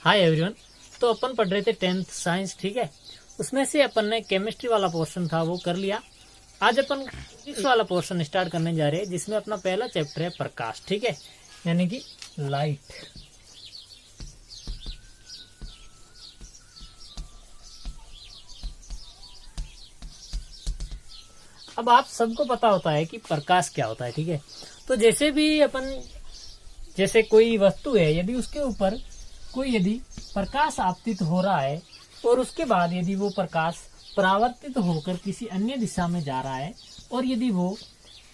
Hi everyone. तो अपन पढ़ रहे थे 10th साइंस, ठीक है। उसमें से अपन ने केमिस्ट्री वाला पोर्शन था वो कर लिया। आज अपन फिजिक्स वाला पोर्शन स्टार्ट करने जा रहे हैं, जिसमें अपना पहला चैप्टर है प्रकाश, ठीक है, यानी कि लाइट। अब आप सबको पता होता है कि प्रकाश क्या होता है, ठीक है। तो जैसे भी अपन, जैसे कोई वस्तु है, यदि उसके ऊपर यदि प्रकाश आपतित हो रहा है और उसके बाद यदि वो प्रकाश परावर्तित होकर किसी अन्य दिशा में जा रहा है, और यदि वो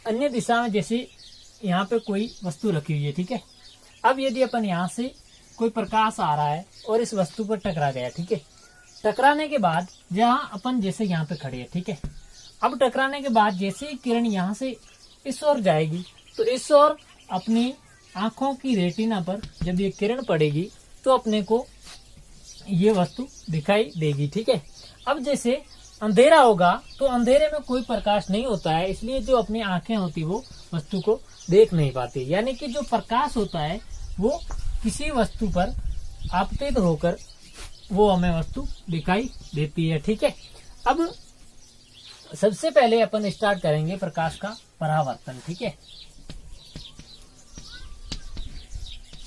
अन्य दिशा में, जैसे यहाँ पे कोई वस्तु रखी हुई है, ठीक है। अब यदि अपन यहाँ से कोई प्रकाश आ रहा है और इस वस्तु पर टकरा गया, ठीक है। टकराने के बाद जहाँ अपन जैसे यहाँ पे खड़े हैं, ठीक है। अब टकराने के बाद जैसे ही किरण यहाँ से इस ओर जाएगी, तो इस ओर अपनी आंखों की रेटिना पर जब ये किरण पड़ेगी तो अपने को ये वस्तु दिखाई देगी, ठीक है। अब जैसे अंधेरा होगा तो अंधेरे में कोई प्रकाश नहीं होता है, इसलिए जो अपनी आंखें होती वो वस्तु को देख नहीं पाती। यानी कि जो प्रकाश होता है वो किसी वस्तु पर आपतित होकर वो हमें वस्तु दिखाई देती है, ठीक है। अब सबसे पहले अपन स्टार्ट करेंगे प्रकाश का परावर्तन, ठीक है।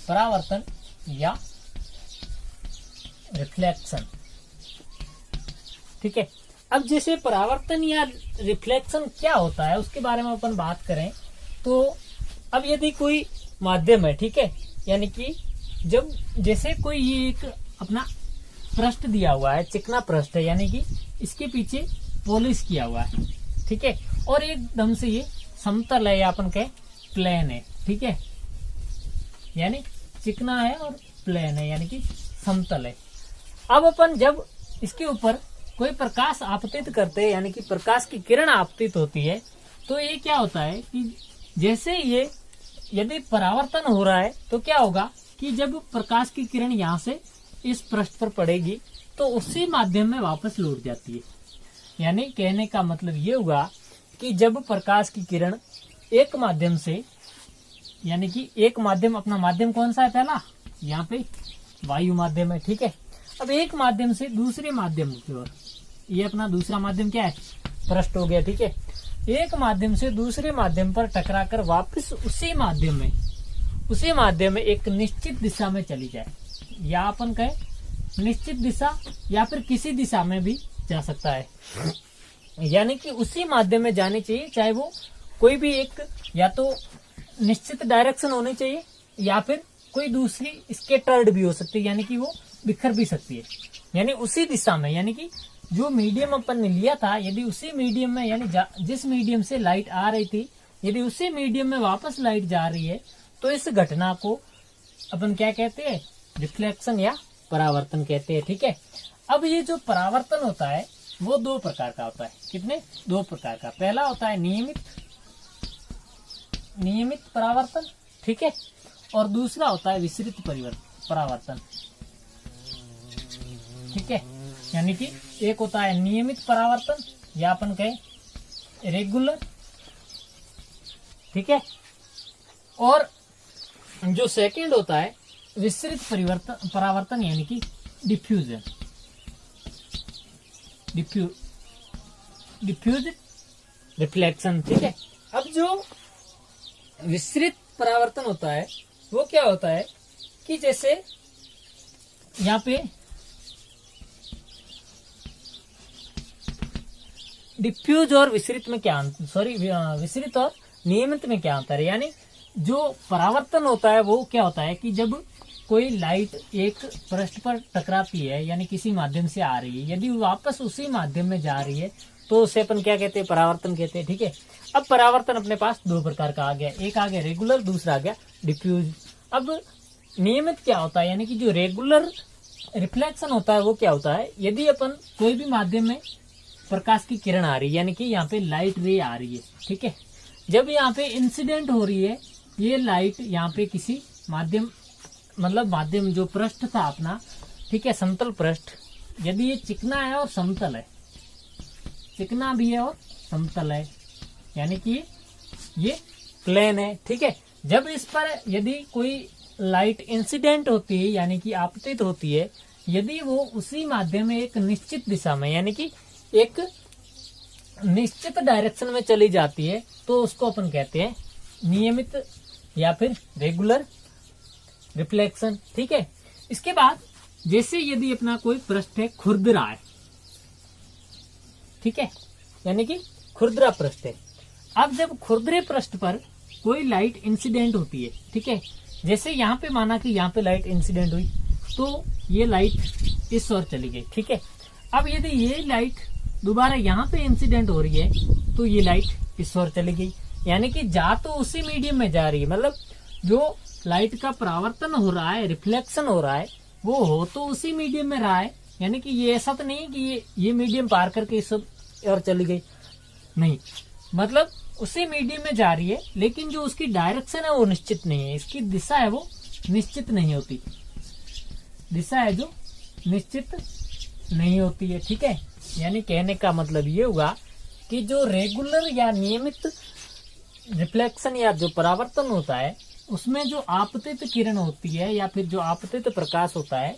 परावर्तन या रिफ्लेक्शन, ठीक है। अब जैसे परावर्तन या रिफ्लेक्शन क्या होता है उसके बारे में अपन बात करें तो अब यदि कोई माध्यम है, ठीक है, यानी कि जब जैसे कोई ये एक अपना पृष्ठ दिया हुआ है, चिकना पृष्ठ है, यानी कि इसके पीछे पॉलिश किया हुआ है, ठीक है, और एकदम से ये समतल है या अपन कहे प्लेन है, ठीक है, यानी चिकना है और प्लेन है, यानी कि समतल है। अब अपन जब इसके ऊपर कोई प्रकाश आपतित करते हैं, यानी कि प्रकाश की किरण आपतित होती है, तो ये क्या होता है कि जैसे ये यदि परावर्तन हो रहा है तो क्या होगा कि जब प्रकाश की किरण यहाँ से इस पृष्ठ पर पड़ेगी तो उसी माध्यम में वापस लौट जाती है। यानी कहने का मतलब ये हुआ कि जब प्रकाश की किरण एक माध्यम से, यानी कि एक माध्यम, अपना माध्यम कौन सा है पहला, यहाँ पे वायु माध्यम है, ठीक है। अब एक माध्यम से दूसरे माध्यम की ओर, ये अपना दूसरा माध्यम क्या है, पृष्ठ हो गया, ठीक है। एक माध्यम से दूसरे माध्यम पर टकराकर वापस उसी माध्यम में एक निश्चित दिशा में चली जाए, या अपन कहे निश्चित दिशा या फिर किसी दिशा में भी जा सकता है। यानी कि उसी माध्यम में जानी चाहिए, चाहे वो कोई भी एक या तो निश्चित डायरेक्शन होनी चाहिए या फिर कोई दूसरी स्कैटर्ड भी हो सकती है, यानी कि वो बिखर भी सकती है। यानी उसी दिशा में, यानी कि जो मीडियम अपन ने लिया था, यदि उसी मीडियम में, यानी जिस मीडियम से लाइट आ रही थी, यदि उसी मीडियम में वापस लाइट जा रही है तो इस घटना को अपन क्या कहते हैं, रिफ्लेक्शन या परावर्तन कहते हैं, ठीक है। अब ये जो परावर्तन होता है वो दो प्रकार का होता है। कितने? दो प्रकार का। पहला होता है नियमित परावर्तन, ठीक है, और दूसरा होता है विसरित परावर्तन, ठीक है। यानी कि एक होता है नियमित परावर्तन या अपन कहे रेगुलर, ठीक है, और जो सेकंड होता है विसरित परावर्तन, यानी कि डिफ्यूजन, डिफ्यूज रिफ्लेक्शन, ठीक है। अब जो विसरित परावर्तन होता है वो क्या होता है कि जैसे यहाँ पे डिफ्यूज और विसरित में क्या विसरित और नियमित में क्या अंतर है। यानी जो परावर्तन होता है वो क्या होता है कि जब कोई लाइट एक पृष्ठ पर टकराती है, यानी किसी माध्यम से आ रही है, यदि वापस उसी माध्यम में जा रही है तो उसे अपन क्या कहते हैं, परावर्तन कहते हैं, ठीक है। अब परावर्तन अपने पास दो प्रकार का आ गया, एक आ गया रेगुलर, दूसरा आ गया डिफ्यूज। अब नियमित क्या होता है, यानी कि जो रेगुलर रिफ्लेक्शन होता है वो क्या होता है, यदि अपन कोई भी माध्यम में प्रकाश की किरण आ रही है, यानी कि यहाँ पे लाइट रे आ रही है, ठीक है, जब यहाँ पे इंसिडेंट हो रही है ये लाइट यहाँ पे किसी माध्यम, मतलब माध्यम जो पृष्ठ था अपना, ठीक है, समतल पृष्ठ, यदि ये चिकना है और समतल है, चिकना भी है और समतल है, यानी कि ये प्लेन है, ठीक है। जब इस पर यदि कोई लाइट इंसिडेंट होती है यानी कि आपतित होती है, यदि वो उसी माध्यम में एक निश्चित दिशा में यानी कि एक निश्चित डायरेक्शन में चली जाती है, तो उसको अपन कहते हैं नियमित या फिर रेगुलर रिफ्लेक्शन। ठीक है। इसके बाद जैसे यदि अपना कोई पृष्ठ है खुरदरा है, ठीक है, यानी कि खुरदरा पृष्ठ है। अब जब खुरदरे पृष्ठ पर कोई लाइट इंसिडेंट होती है, ठीक है, जैसे यहाँ पे माना कि यहाँ पे लाइट इंसिडेंट हुई तो ये लाइट इस ओर चली गई। ठीक है। अब यदि ये लाइट दोबारा यहाँ पे इंसिडेंट हो रही है तो ये लाइट इस ओर चली गई, यानी कि जा तो उसी मीडियम में जा रही है, मतलब जो लाइट का परावर्तन हो रहा है, रिफ्लेक्शन हो रहा है, वो हो तो उसी मीडियम में रहा है, यानी कि ये ऐसा तो नहीं कि ये मीडियम पार करके इस और चली गई, नहीं, मतलब उसी मीडियम में जा रही है, लेकिन जो उसकी डायरेक्शन है वो निश्चित नहीं है, इसकी दिशा है वो निश्चित नहीं होती, दिशा है जो निश्चित नहीं होती है। ठीक है। यानी कहने का मतलब ये हुआ कि जो रेगुलर या नियमित रिफ्लेक्शन या जो परावर्तन होता है उसमें जो आपतित किरण होती है या फिर जो आपतित प्रकाश होता है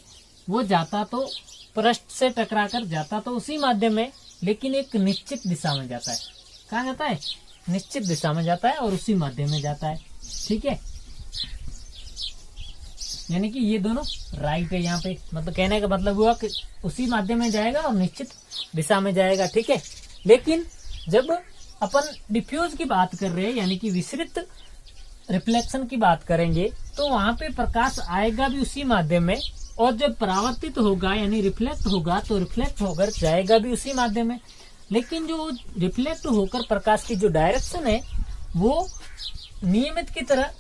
वो जाता तो पृष्ठ से टकरा कर जाता तो उसी माध्यम में, लेकिन एक निश्चित दिशा में जाता है। कहाँ जाता है? निश्चित दिशा में जाता है और उसी माध्यम में जाता है। ठीक है। यानी कि ये दोनों राइट है यहाँ पे, मतलब कहने का मतलब हुआ कि उसी माध्यम में जाएगा और निश्चित दिशा में जाएगा। ठीक है। लेकिन जब अपन डिफ्यूज की बात कर रहे हैं यानी कि विसरित रिफ्लेक्शन की बात करेंगे तो वहां पे प्रकाश आएगा भी उसी माध्यम में, और जब परावर्तित होगा यानी रिफ्लेक्ट होगा तो रिफ्लेक्ट होकर जाएगा भी उसी माध्यम में, लेकिन जो रिफ्लेक्ट होकर प्रकाश की जो डायरेक्शन है वो नियमित की तरह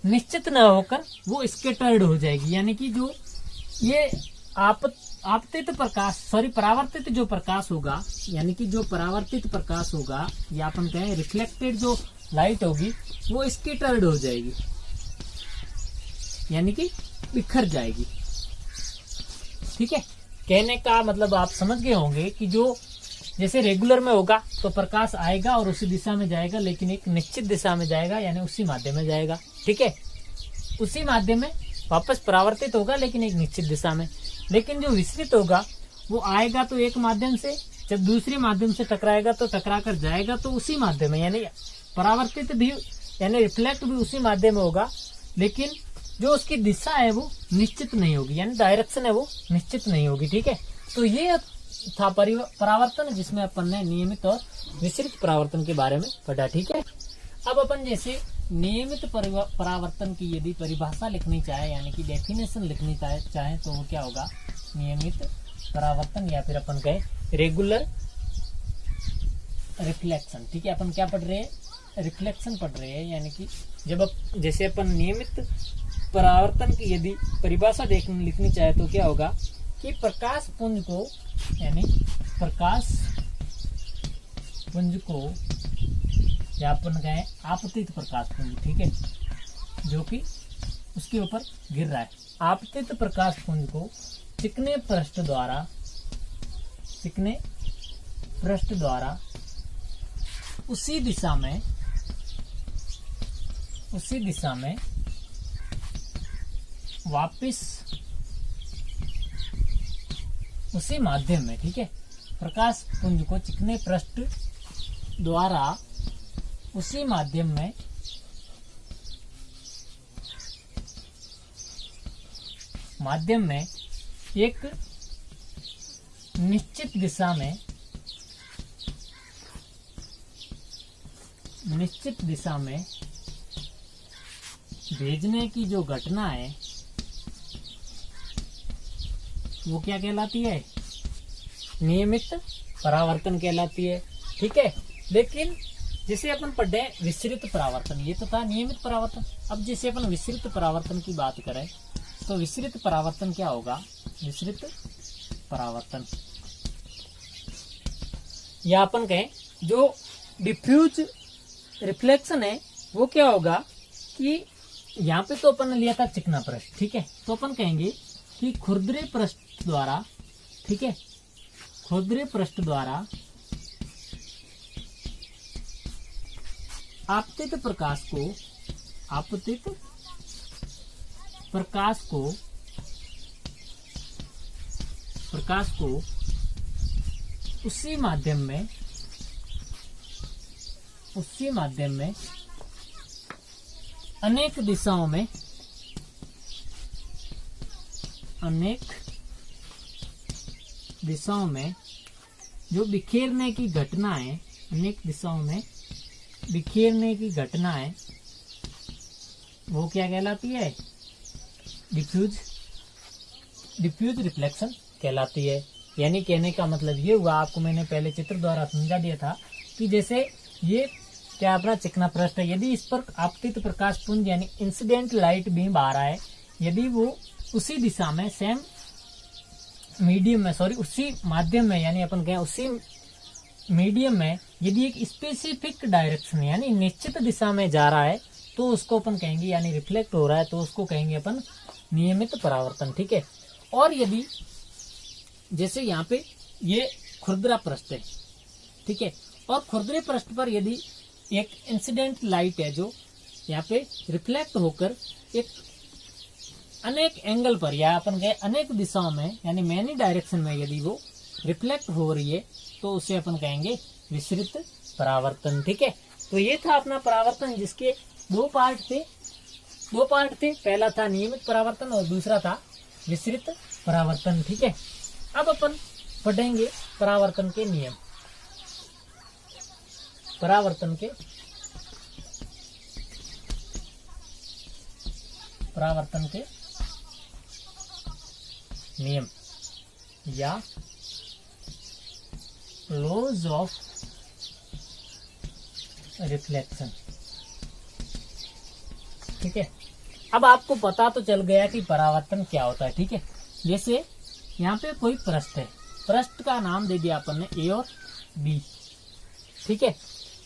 निश्चित न होकर वो स्कैटर्ड हो जाएगी, यानी कि जो ये आपतित प्रकाश परावर्तित जो प्रकाश होगा, यानी कि जो परावर्तित प्रकाश होगा या अपन कहें रिफ्लेक्टेड जो लाइट होगी वो स्कैटर्ड हो जाएगी, यानी कि बिखर जाएगी। ठीक है। कहने का मतलब आप समझ गए होंगे कि जो जैसे रेगुलर में होगा तो प्रकाश आएगा और उसी दिशा में जाएगा, लेकिन एक निश्चित दिशा में जाएगा, यानी उसी माध्यम में जाएगा। ठीक है। उसी माध्यम में वापस परावर्तित होगा लेकिन एक निश्चित दिशा में। लेकिन जो विसरित होगा वो आएगा तो एक माध्यम से, जब दूसरे माध्यम से टकराएगा तो टकरा कर जाएगा तो उसी माध्यम में, यानी परावर्तित भी यानी रिफ्लेक्ट भी उसी माध्यम में होगा, लेकिन जो उसकी दिशा है वो निश्चित नहीं होगी, यानी डायरेक्शन है वो निश्चित नहीं होगी। ठीक है। तो ये था परावर्तन, जिसमें अपन ने नियमित और विसरित परावर्तन के बारे में पढ़ा। ठीक है। अब अपन जैसे नियमित परावर्तन की यदि परिभाषा लिखनी चाहे यानी कि डेफिनेशन लिखनी चाहे तो वो क्या होगा? नियमित परावर्तन या फिर अपन कहे रेगुलर रिफ्लेक्शन। ठीक है। अपन क्या पढ़ रहे हैं? रिफ्लेक्शन पढ़ रहे हैं, यानी कि जब जैसे अपन नियमित परावर्तन की यदि परिभाषा लिखनी चाहे तो क्या होगा कि प्रकाश पुंज को, यानी प्रकाश पुंज को या अपन कहें आपतित प्रकाश पुंज, ठीक है, जो कि उसके ऊपर गिर रहा है, आपतित प्रकाश पुंज को चिकने पृष्ठ द्वारा उसी दिशा में वापिस उसी माध्यम में, ठीक है, प्रकाश पुंज को चिकने पृष्ठ द्वारा उसी माध्यम में एक निश्चित दिशा में भेजने की जो घटना है वो क्या कहलाती है? नियमित परावर्तन कहलाती है। ठीक है। लेकिन जैसे अपन पढ़े विसरित परावर्तन, ये तो था नियमित परावर्तन। अब जैसे अपन विसरित परावर्तन की बात करें तो विसरित परावर्तन क्या होगा? विसरित परावर्तन या अपन कहें जो डिफ्यूज रिफ्लेक्शन है वो क्या होगा कि यहाँ पे तो अपन ने लिया था चिकना पृष्ठ, ठीक है, तो अपन कहेंगे कि खुरदरे पृष्ठ द्वारा, ठीक है, खुरदरे पृष्ठ द्वारा आपतित प्रकाश को उसी माध्यम में अनेक दिशाओं में जो बिखेरने की घटना है, अनेक दिशाओं में बिखेरने की घटना है, वो क्या कहलाती है? डिफ्यूज रिफ्लेक्शन कहलाती है। यानी कहने का मतलब ये हुआ, आपको मैंने पहले चित्र द्वारा समझा दिया था कि जैसे ये क्या अपना चिकना पृष्ठ है, यदि इस पर आपतित प्रकाश पुंज यानी इंसिडेंट लाइट बीम आ रहा है, यदि वो उसी दिशा में सेम मीडियम में उसी माध्यम में यानी अपन कहें उसी मीडियम में यदि एक स्पेसिफिक डायरेक्शन यानी निश्चित दिशा में जा रहा है तो उसको अपन कहेंगे, यानी रिफ्लेक्ट हो रहा है तो उसको कहेंगे अपन नियमित परावर्तन। ठीक है। और यदि जैसे यहाँ पे ये खुरदरा पृष्ठ है, ठीक है, और खुरदरे पृष्ठ पर यदि एक इंसिडेंट लाइट है जो यहाँ पे रिफ्लेक्ट होकर एक अनेक एंगल पर या अपन कहे अनेक दिशाओं में यानी मैनी डायरेक्शन में यदि वो रिफ्लेक्ट हो रही है तो उसे अपन कहेंगे विसरित परावर्तन। ठीक है। तो ये था अपना परावर्तन, जिसके दो पार्ट थे। पहला था नियमित परावर्तन और दूसरा था विसरित परावर्तन। ठीक है। अब अपन पढ़ेंगे परावर्तन के नियम। परावर्तन के नियम या लॉज ऑफ रिफ्लेक्शन। ठीक है। अब आपको पता तो चल गया कि परावर्तन क्या होता है। ठीक है। जैसे यहाँ पे कोई पृष्ठ है, पृष्ठ का नाम दे दिया अपन ने ए और बी। ठीक है।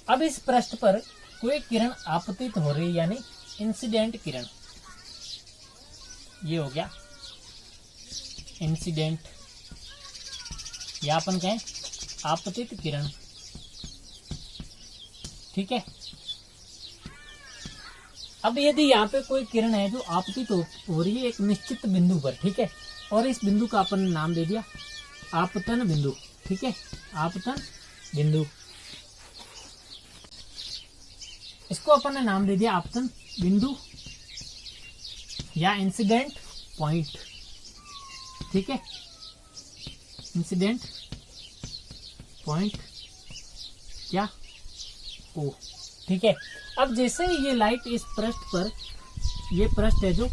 अब इस पृष्ठ पर कोई किरण आपतित हो रही यानी इंसिडेंट किरण, ये हो गया इंसिडेंट या अपन कहें आपतित किरण। ठीक है। अब यदि यहाँ पे कोई किरण है जो आपतित हो रही है एक निश्चित बिंदु पर, ठीक है, और इस बिंदु का अपन ने नाम दे दिया आपतन बिंदु। ठीक है। आपतन बिंदु, इसको अपन ने नाम दे दिया आपतन बिंदु या इंसिडेंट पॉइंट। ठीक है। इंसिडेंट पॉइंट क्या? ओ। ठीक है। अब जैसे ही ये लाइट इस पृष्ठ पर, ये पृष्ठ है जो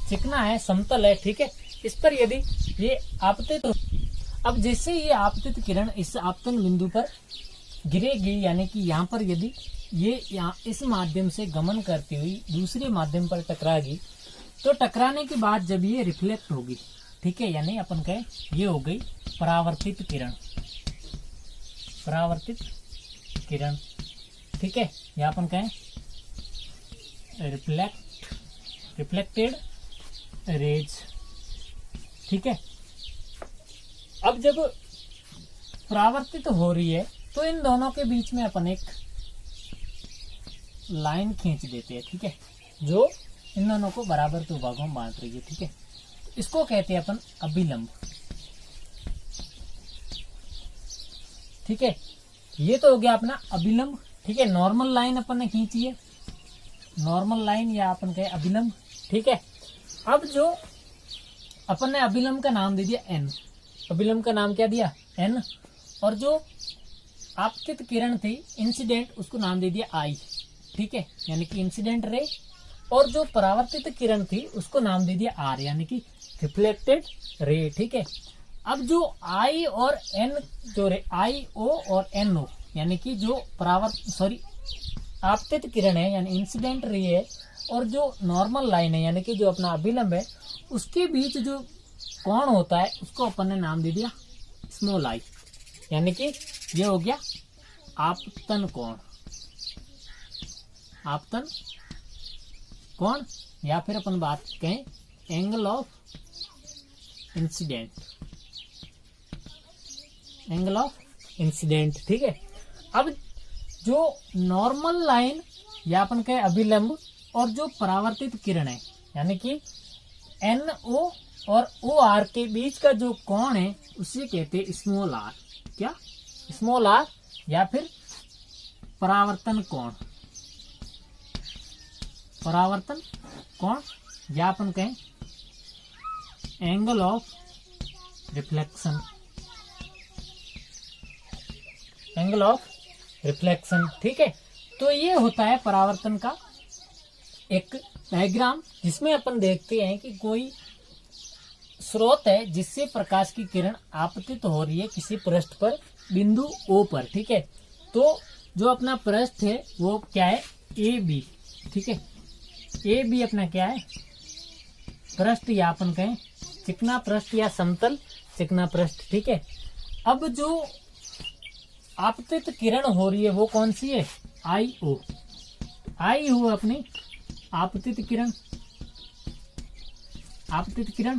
चिकना है, समतल है, ठीक है, इस पर यदि ये आपतित, अब जैसे ये आपतित किरण इस आपतन बिंदु पर गिरेगी यानी कि यहाँ पर यदि ये यहाँ इस माध्यम से गमन करती हुई दूसरे माध्यम पर टकराएगी तो टकराने के बाद जब ये रिफ्लेक्ट होगी, ठीक है, यानी अपन कहें ये हो गई परावर्तित किरण। परावर्तित किरण। ठीक है। या अपन कहें रिफ्लेक्टेड रेज। ठीक है। अब जब परावर्तित हो रही है तो इन दोनों के बीच में अपन एक लाइन खींच देते हैं। ठीक है। जो इन दोनों को बराबर दो भागों में बांट रही है। ठीक है। इसको कहते हैं अपन अभिलंब। ठीक है। ये तो हो गया अपना अभिलंब। ठीक है। नॉर्मल लाइन अपन ने खींची है, नॉर्मल लाइन या अपन कहे अभिलंब। ठीक है। अब जो अपन ने अभिलंब का नाम दे दिया एन, अभिलंब का नाम क्या दिया? एन। और जो आपतित किरण थी इंसिडेंट, उसको नाम दे दिया आई। ठीक है। यानी कि इंसिडेंट रे। और जो परावर्तित किरण थी उसको नाम दे दिया आर, यानी कि रिफ्लेक्टेड रे। ठीक है। अब जो आई और एन, जो रे आई ओ और एन ओ, यानी कि जो आपतित किरण है यानी इंसिडेंट रे है और जो नॉर्मल लाइन है यानी कि जो अपना अभिलंब है, उसके बीच जो कोण होता है उसको अपन ने नाम दे दिया स्मॉल आई, यानी कि ये हो गया आपतन कोण। आपतन कोण या फिर अपन बात कहें angle of incident, angle of incident. ठीक है। अब जो नॉर्मल लाइन या अपन कहें अभिलंब और जो परावर्तित किरण है यानी कि NO और OR के बीच का जो कोण है उसे कहते हैं स्मॉल r। क्या? स्मॉल r या फिर परावर्तन कोण। परावर्तन कोण या अपन कहें angle of reflection. Angle of reflection, ठीक है। तो ये होता है परावर्तन का एक डायग्राम, जिसमें अपन देखते हैं कि कोई स्रोत है जिससे प्रकाश की किरण आपतित हो रही है किसी पृष्ठ पर बिंदु O पर, ठीक है। तो जो अपना पृष्ठ है वो क्या है? AB, ठीक है। AB अपना क्या है? पृष्ठ, या अपन कहें चिकना पृष्ठ या समतल चिकना पृष्ठ, ठीक है। अब जो आपतित किरण हो रही है वो कौन सी है? IO। आई हो अपनी आपतित किरण, आपतित किरण,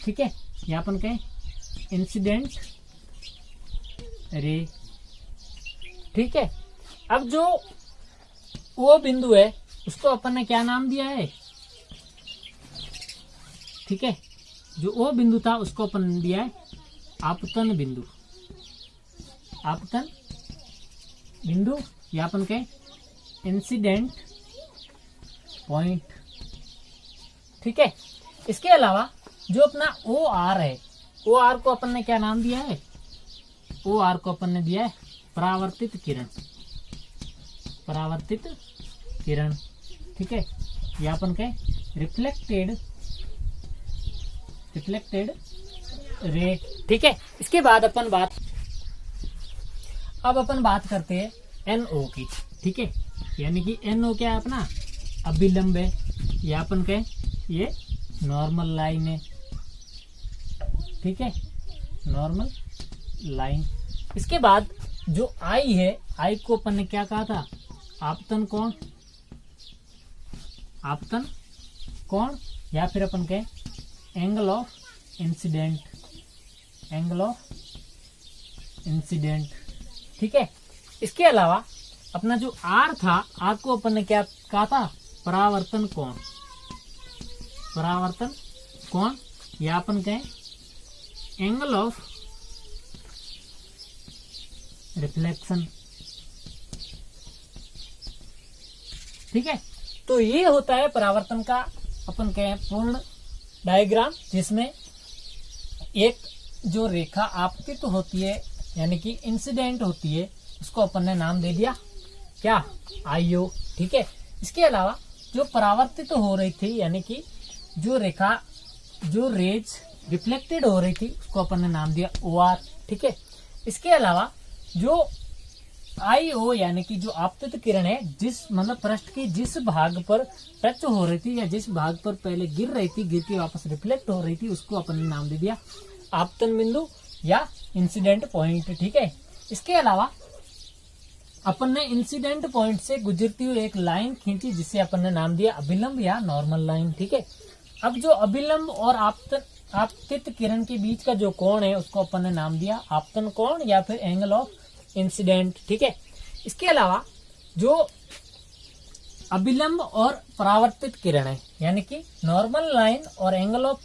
ठीक है। या अपन कहें इंसिडेंट रे, ठीक है। अब जो वो बिंदु है उसको अपन ने क्या नाम दिया है? ठीक है, जो वो बिंदु था उसको अपन ने दिया है आपतन बिंदु। आपतन बिंदु या अपन कहें इंसिडेंट पॉइंट, ठीक है। इसके अलावा जो अपना OR है, OR को अपन ने क्या नाम दिया है? OR को अपन ने दिया है परावर्तित किरण। परावर्तित किरण, ठीक है। या अपन कहें रिफ्लेक्टेड, रिफ्लेक्टेड रे, ठीक है। इसके बाद अपन बात करते हैं NO की, ठीक है। यानी कि NO क्या है अपना? अभिलंब है, या अपन कहें ये नॉर्मल लाइन है, ठीक है, नॉर्मल लाइन। इसके बाद जो I है, I को अपन ने क्या कहा था? आपतन कोण। आपतन कोण या फिर अपन कहें angle of incident, angle of incident, ठीक है। इसके अलावा अपना जो R था, R को अपन ने क्या कहा था? परावर्तन कोण। परावर्तन कोण या अपन कहें एंगल ऑफ रिफ्लेक्शन, ठीक है। तो ये होता है परावर्तन का अपन कहें पूर्ण डायग्राम, जिसमें एक जो रेखा आपतित होती है यानी कि इंसिडेंट होती है उसको अपन ने नाम दे दिया क्या? IO, ठीक है। इसके अलावा जो परावर्तित हो रही थी यानी कि जो रेखा, जो रेज रिफ्लेक्टेड हो रही थी उसको अपन ने नाम दिया OR, ठीक है। इसके अलावा जो IO यानी कि जो आपतित किरण है, जिस मतलब पृष्ठ के जिस भाग पर टच हो रही थी या जिस भाग पर पहले गिर रही थी, गिर के वापस रिफ्लेक्ट हो रही थी, उसको अपन ने नाम दे दिया आपतन बिंदु या इंसिडेंट पॉइंट, ठीक है। इसके अलावा अपन ने इंसिडेंट पॉइंट से गुजरती हुई एक लाइन खींची जिसे अपन ने नाम दिया अभिलंब या नॉर्मल लाइन, ठीक है। अब जो अभिलंब और आपतित किरण के बीच का जो कोण है उसको अपन ने नाम दिया आपतन कोण या फिर एंगल ऑफ इंसिडेंट, ठीक है। इसके अलावा जो अभिलंब और परावर्तित किरण है यानी कि नॉर्मल लाइन और एंगल ऑफ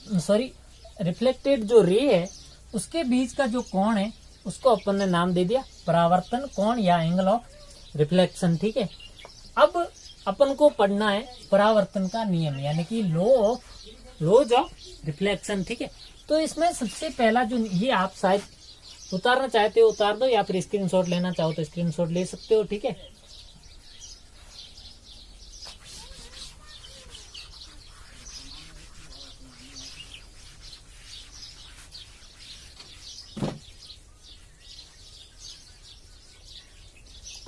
रिफ्लेक्टेड जो रे है उसके बीच का जो कोण है उसको अपन ने नाम दे दिया परावर्तन कोण या एंगल ऑफ रिफ्लेक्शन, ठीक है। अब अपन को पढ़ना है परावर्तन का नियम यानी कि लॉज ऑफ रिफ्लेक्शन, ठीक है। तो इसमें सबसे पहला जो ये आप शायद उतारना चाहते हो उतार दो या फिर स्क्रीनशॉट लेना चाहो तो स्क्रीनशॉट ले सकते हो, ठीक है।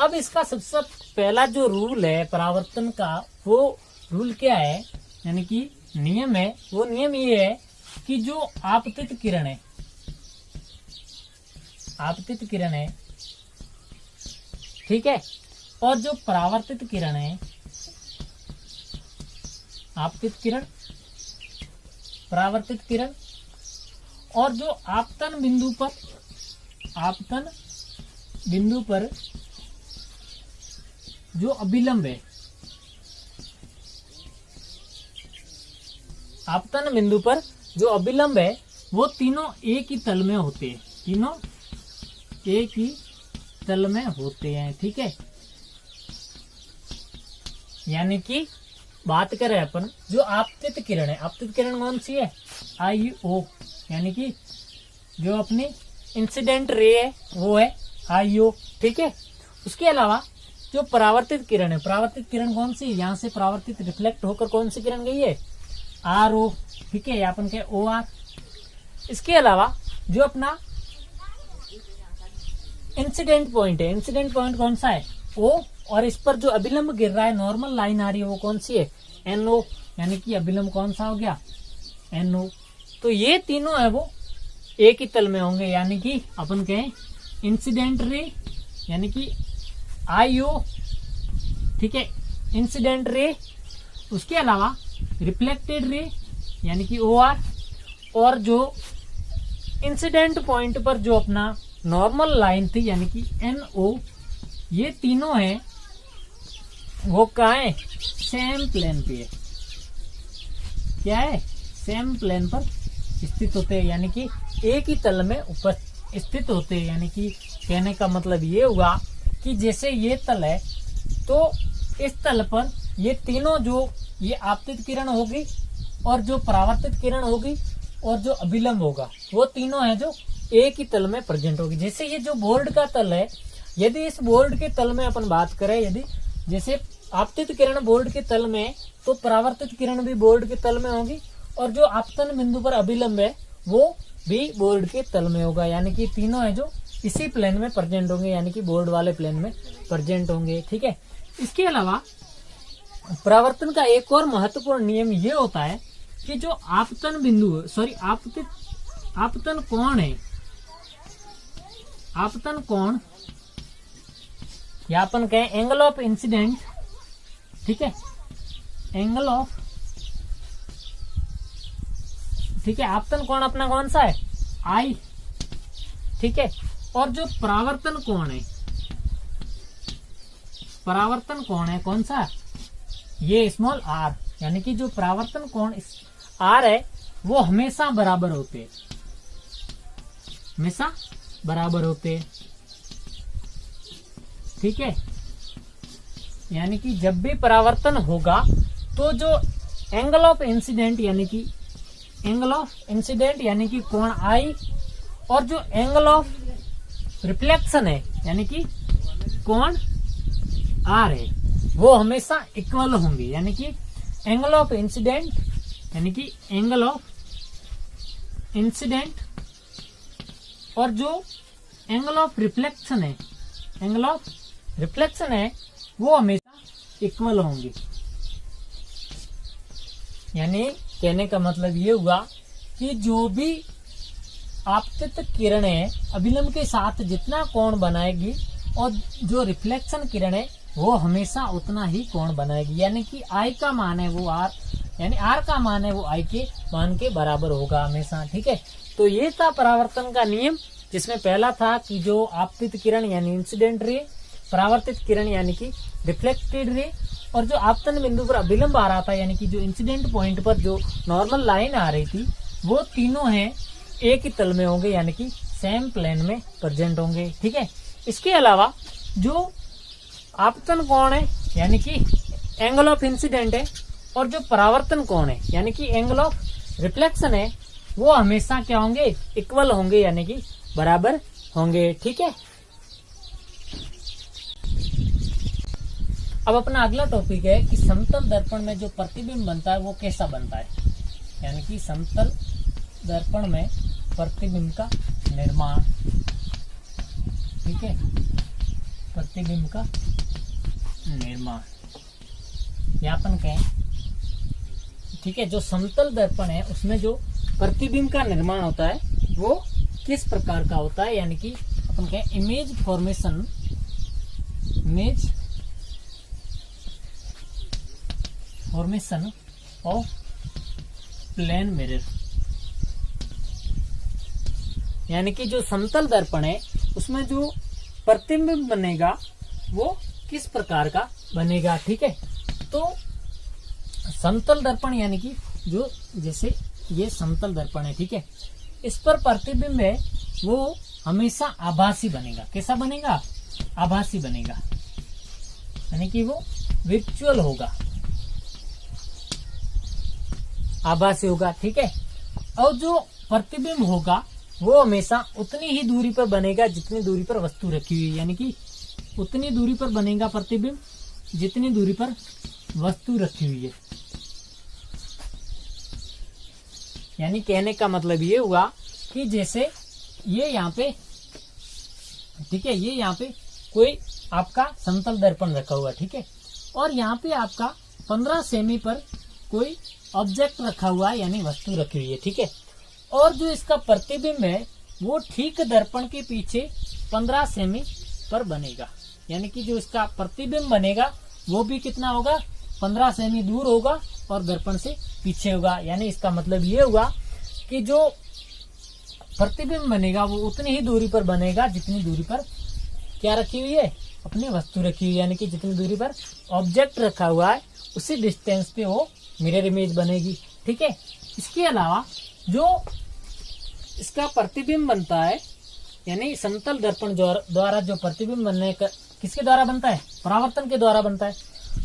अब इसका सबसे पहला जो रूल है परावर्तन का, वो रूल क्या है यानी कि नियम है, वो नियम ये है कि जो आपतित किरण है, आपतित किरण है, ठीक है, और जो परावर्तित किरण है, आपतित किरण, परावर्तित किरण, और जो आपतन बिंदु पर, आपतन बिंदु पर जो अभिलंब है, आपतन बिंदु पर जो अभिलंब है वो तीनों एक ही तल में होते हैं, तीनों एक ही तल में होते हैं। ठीक है, यानी कि बात करें अपन जो आपतित किरण है, आपतित किरण कौन सी है, IO, यानी कि जो अपनी इंसिडेंट रे है वो है IO। ठीक है, उसके अलावा जो परावर्तित किरण है, परावर्तित किरण कौन सी, यहाँ से परावर्तित रिफ्लेक्ट होकर कौन सी किरण गई है, RO। ठीक है, अपन के OR। इसके अलावा जो अपना इंसिडेंट पॉइंट है, इंसिडेंट पॉइंट कौन सा है, O, और इस पर जो अभिलंब गिर रहा है, नॉर्मल लाइन आ रही है, वो कौन सी है, NO, यानी कि अभिलंब कौन सा हो गया, NO। तो ये तीनों है वो एक ही तल में होंगे, यानी कि अपन कहें इंसिडेंट रे यानी कि IO। ठीक है, इंसिडेंट रे, उसके अलावा रिफ्लेक्टेड रे यानी कि OR, और जो इंसिडेंट पॉइंट पर जो अपना नॉर्मल लाइन थी यानी कि NO, ये तीनों हैं वो कहाँ है, सेम प्लेन पे है। क्या है, सेम प्लेन पर स्थित होते हैं, यानी कि एक ही तल में उपस्थित होते हैं। यानी कि कहने का मतलब ये हुआ कि जैसे ये तल है तो इस तल पर ये तीनों, जो ये आपतित किरण होगी और जो परावर्तित किरण होगी और जो अभिलंब होगा, वो तीनों है जो एक ही तल में प्रेजेंट होगी। जैसे ये जो बोर्ड का तल है, यदि इस बोर्ड के तल में अपन बात करें, यदि जैसे आपतित किरण बोर्ड के तल में, तो परावर्तित किरण भी बोर्ड के तल में होगी, और जो आपतन बिंदु पर अभिलंब है वो भी बोर्ड के तल में होगा। यानी कि तीनों है जो इसी प्लेन में प्रेजेंट होंगे, यानी कि बोर्ड वाले प्लेन में प्रेजेंट होंगे। ठीक है, इसके अलावा परावर्तन का एक और महत्वपूर्ण नियम ये होता है कि जो आपतन बिंदु, सॉरी आपतन कोण है, आपतन कोण या अपन कहें एंगल ऑफ इंसिडेंट। ठीक है, एंगल ऑफ, ठीक है, आपतन कोण अपना कौन सा है, I। ठीक है, और जो परावर्तन कोण है, परावर्तन कोण है कौन सा, ये स्मॉल r, यानी कि जो परावर्तन कोण R है वो हमेशा बराबर होते हैं, हमेशा बराबर होते हैं। ठीक है, यानी कि जब भी परावर्तन होगा तो जो एंगल ऑफ इंसिडेंट यानी कि एंगल ऑफ इंसिडेंट यानी कि कोण I, और जो एंगल ऑफ रिफ्लेक्शन है यानी कि कोण R है, वो हमेशा इक्वल होंगे। यानी कि एंगल ऑफ इंसिडेंट यानी कि एंगल ऑफ इंसिडेंट और जो एंगल ऑफ रिफ्लेक्शन है, एंगल ऑफ रिफ्लेक्शन है, वो हमेशा इक्वल होंगे। यानी कहने का मतलब ये हुआ कि जो भी आपतित किरणें अभिलंब के साथ जितना कोण बनाएगी और जो रिफ्लेक्शन किरण है वो हमेशा उतना ही कोण बनाएगी। यानी कि I का मान है वो R, यानी R का मान है वो I के मान के बराबर होगा हमेशा। ठीक है, तो ये था परावर्तन का नियम, जिसमें पहला था कि जो आपतित किरण यानी इंसिडेंट रे, परावर्तित किरण यानी कि रिफ्लेक्टेड रे, और जो आपतन बिंदु पर अभिलंब आ रहा था यानी कि जो इंसिडेंट पॉइंट पर जो नॉर्मल लाइन आ रही थी, वो तीनों हैं एक ही तल में होंगे, यानी कि सेम प्लेन में प्रेजेंट होंगे। ठीक है, इसके अलावा जो आपतन कोण है यानी कि एंगल ऑफ इंसिडेंट है, और जो परावर्तन कोण है यानी कि एंगल ऑफ रिफ्लेक्शन है, वो हमेशा क्या होंगे, इक्वल होंगे, यानी कि बराबर होंगे। ठीक है, अब अपना अगला टॉपिक है कि समतल दर्पण में जो प्रतिबिंब बनता है वो कैसा बनता है, यानी कि समतल दर्पण में प्रतिबिंब का निर्माण। ठीक है, प्रतिबिंब का निर्माण या अपन कहें, ठीक है, जो समतल दर्पण है उसमें जो प्रतिबिंब का निर्माण होता है वो किस प्रकार का होता है, यानी कि अपन कहें image formation, image formation of plane mirror. यानी कि जो समतल दर्पण है उसमें जो प्रतिबिंब बनेगा वो किस प्रकार का बनेगा। ठीक है, तो समतल दर्पण यानी कि जो जैसे ये समतल दर्पण है, ठीक है, इस पर प्रतिबिंब है वो हमेशा आभासी बनेगा। कैसा बनेगा? आभासी बनेगा, यानी कि वो वर्चुअल होगा, आभासी होगा, ठीक है। और जो प्रतिबिंब होगा वो हमेशा उतनी ही दूरी पर बनेगा जितनी दूरी पर वस्तु रखी हुई है, यानी कि उतनी दूरी पर बनेगा प्रतिबिंब जितनी दूरी पर वस्तु रखी हुई है। यानी कहने का मतलब ये हुआ कि जैसे ये यहाँ पे, ठीक है, ये यहाँ पे कोई आपका समतल दर्पण रखा हुआ, ठीक है, और यहाँ पे आपका 15 सेमी पर कोई ऑब्जेक्ट रखा हुआ है, यानी वस्तु रखी हुई है, ठीक है। और जो इसका प्रतिबिंब है वो ठीक दर्पण के पीछे 15 सेमी पर बनेगा, यानी कि जो इसका प्रतिबिंब बनेगा वो भी कितना होगा? 15 सेमी दूर होगा और दर्पण से पीछे होगा। यानी इसका मतलब ये हुआ कि जो प्रतिबिंब बनेगा वो उतनी ही दूरी पर बनेगा जितनी दूरी पर क्या रखी हुई है? अपनी वस्तु रखी हुई है, यानी कि जितनी दूरी पर ऑब्जेक्ट रखा हुआ है उसी डिस्टेंस पे वो मिरर इमेज बनेगी, ठीक है। इसके अलावा जो इसका प्रतिबिंब बनता है, यानी समतल दर्पण द्वारा जो प्रतिबिंब बनने का किसके द्वारा बनता है? परावर्तन के द्वारा बनता है।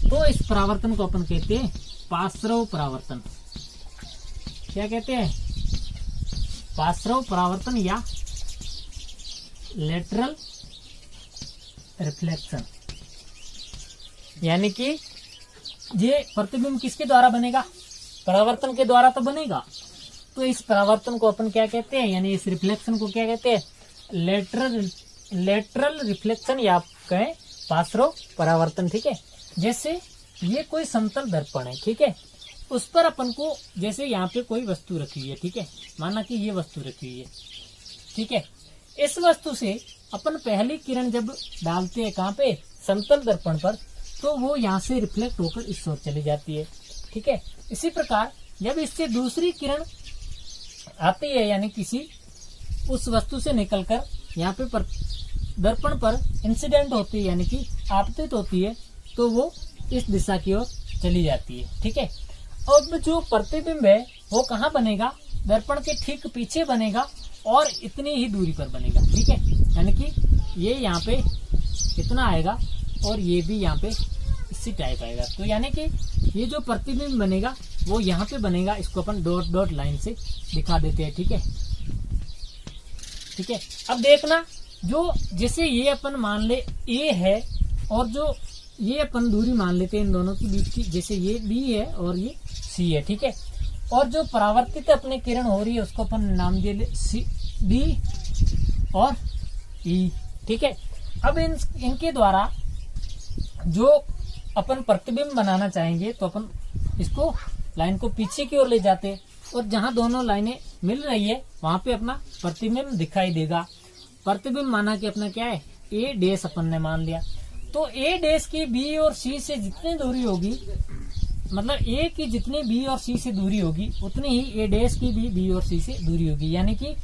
तो इस परावर्तन को अपन कहते हैं पार्श्व परावर्तन। क्या कहते हैं? पार्श्व परावर्तन या लेटरल रिफ्लेक्शन। यानी कि ये प्रतिबिंब किसके द्वारा बनेगा? परावर्तन के द्वारा तो बनेगा। तो इस परावर्तन को अपन क्या कहते हैं, यानी इस रिफ्लेक्शन को क्या कहते हैं? लेटरल रिफ्लेक्शन या आप कहें पार्श्व परावर्तन, ठीक है। जैसे ये कोई समतल दर्पण है, ठीक है, उस पर अपन को जैसे यहाँ पे कोई वस्तु रखी हुई है, ठीक है, माना कि ये वस्तु रखी हुई है, ठीक है। इस वस्तु से अपन पहली किरण जब डालते हैं कहाँ पे? समतल दर्पण पर, तो वो यहाँ से रिफ्लेक्ट होकर इस ओर चली जाती है, ठीक है। इसी प्रकार जब इससे दूसरी किरण आती है, यानी किसी उस वस्तु से निकलकर यहाँ पे दर्पण पर इंसिडेंट होती है, यानी कि आपतित होती है, तो वो इस दिशा की ओर चली जाती है, ठीक है। और जो प्रतिबिंब है वो कहाँ बनेगा? दर्पण के ठीक पीछे बनेगा और इतनी ही दूरी पर बनेगा, ठीक है। यानी कि ये यहाँ पे इतना आएगा और ये भी यहाँ पे इसी टाइप आएगा। तो यानी कि ये जो प्रतिबिंब बनेगा वो यहाँ पे बनेगा। इसको अपन डॉट डॉट लाइन से दिखा देते हैं, ठीक है, ठीक है। अब देखना, जो जैसे ये अपन मान ले ए है और जो ये अपन दूरी मान लेते हैं इन दोनों के बीच की, जैसे ये बी है और ये सी है, ठीक है। और जो परावर्तित अपने किरण हो रही है उसको अपन नाम दे ले सी, डी और ई, ठीक है। अब इनके द्वारा जो अपन प्रतिबिंब बनाना चाहेंगे तो अपन इसको लाइन को पीछे की ओर ले जाते हैं और जहां दोनों लाइनें मिल रही है वहां पे अपना प्रतिबिंब दिखाई देगा। प्रतिबिंब माना कि अपना क्या है? ए डैश अपन ने मान लिया। तो ए डैश की बी और सी से जितनी दूरी होगी, मतलब ए की जितनी बी और सी से दूरी होगी उतनी ही ए डैश की भी बी और सी से दूरी होगी। यानी कि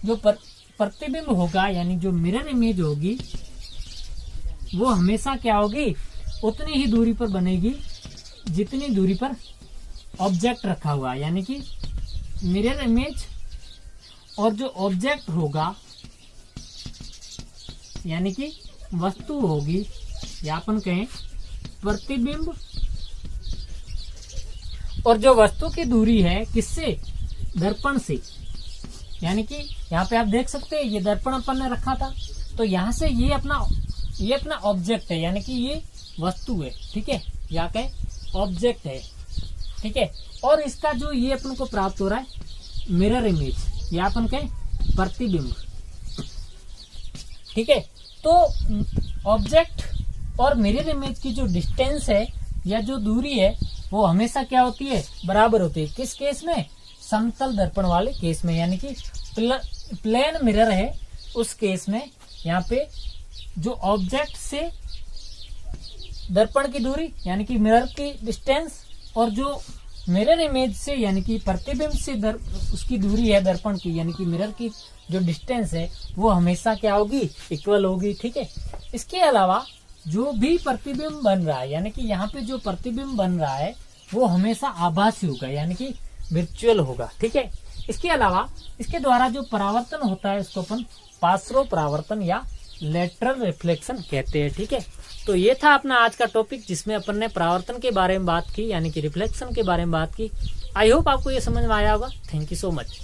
जो प्रतिबिंब होगा, यानी जो मिरर इमेज होगी, वो हमेशा क्या होगी? उतनी ही दूरी पर बनेगी जितनी दूरी पर ऑब्जेक्ट रखा हुआ है। यानी कि मिरर इमेज और जो ऑब्जेक्ट होगा, यानी कि वस्तु होगी, या अपन कहें प्रतिबिंब और जो वस्तु की दूरी है किससे? दर्पण से। यानी कि यहाँ पे आप देख सकते हैं ये दर्पण अपन ने रखा था, तो यहाँ से ये अपना ऑब्जेक्ट है, यानी कि ये वस्तु है, ठीक है, या कहें ऑब्जेक्ट है, ठीक है। और इसका जो ये अपन को प्राप्त हो रहा है मिरर इमेज, या अपन कहें प्रतिबिंब, ठीक है। तो ऑब्जेक्ट और मिरर इमेज की जो डिस्टेंस है या जो दूरी है वो हमेशा क्या होती है? बराबर होती है। किस केस में? समतल दर्पण वाले केस में। यानी कि प्लेन मिरर है उस केस में यहाँ पे जो ऑब्जेक्ट से दर्पण की दूरी यानी कि मिरर की डिस्टेंस और जो मिरर इमेज से यानी कि प्रतिबिंब से उसकी दूरी है दर्पण की, यानी कि मिरर की जो डिस्टेंस है वो हमेशा क्या होगी? इक्वल होगी, ठीक है। इसके अलावा जो भी प्रतिबिंब बन रहा है, यानी कि यहाँ पे जो प्रतिबिंब बन रहा है वो हमेशा आभासी होगा, यानी कि वर्चुअल होगा। ठीक है, इसके अलावा इसके द्वारा जो परावर्तन होता है उसको अपन पार्श्व परावर्तन या लेटरल रिफ्लेक्शन कहते हैं। ठीक है, तो ये था अपना आज का टॉपिक जिसमें अपन ने परावर्तन के बारे में बात की, यानी कि रिफ्लेक्शन के बारे में बात की। आई होप आपको ये समझ में आया होगा। Thank you so much.